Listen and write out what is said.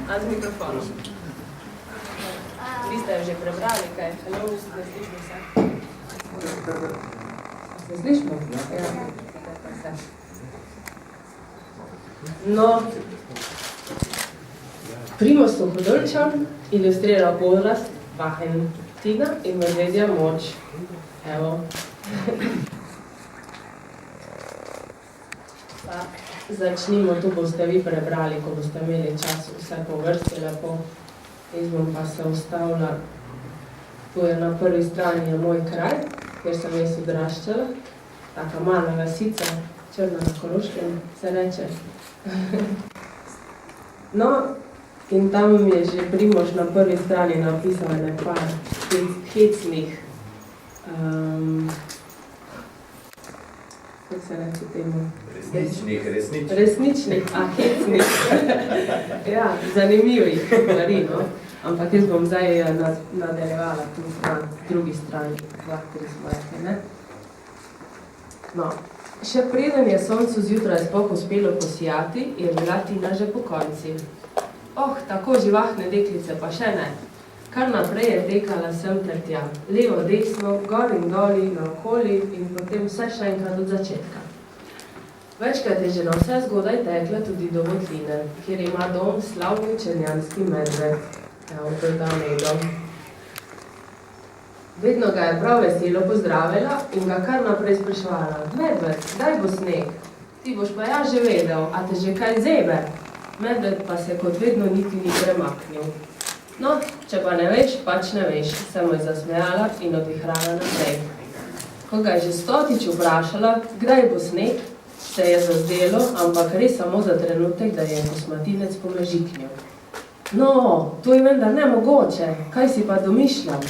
A z mikrofonom. Vi ste jo že prebrali, kaj? Hello, ne slišimo se? Se slišimo? Ja. No, Primož Suhodolčan ilustrira porast Vahentina in medvedja moč. Evo. Pa začnimo, tu boste vi prebrali, ko boste imeli čas vse po vrsti lepo. Jaz bom pa se ustavila. Tu je na prvi strani je moj kraj, kjer sem jaz odraščala. Taka mala vasica, črna na Koroškem, se reče. No, in tam mi je že Primož na prvi strani napisal nekaj hecnih, kako se reče temu? Resničnih, a hecnih. Ja, zanimivih stvari, no. Ampak jaz bom zdaj nadaljevala tu na drugi strani, 2-3 svoje, ne? No, še preden je soncu zjutraj sploh uspelo posijati, je bila Tina že po konci. Oh, tako živahne deklice pa še ne. Kar naprej je tekala sem ter tja, levo, desno, gor in doli, naokoli in potem vse še enkrat od začetka. Večkrat je že na vse zgodaj tekla tudi do Votline, kjer ima dom slavni črnjanski medved. Evo, to je ta medom. Vedno ga je prav veselo pozdravila in ga kar naprej spraševala. Medved, kdaj bo sneg? Ti boš pa ja že vedel, a te že kaj zebe? Medved pa se kot vedno niti ni premaknil. No, če pa ne veš, pač ne veš, se mu je zasmejala in odvihrala naprej. Ko ga je že 100-tič vprašala, kdaj bo sneg, se je zazdelo, ampak res samo za trenutek, da je kosmatinec pomežiknil. No, to je vendar nemogoče, kaj si pa domišljam?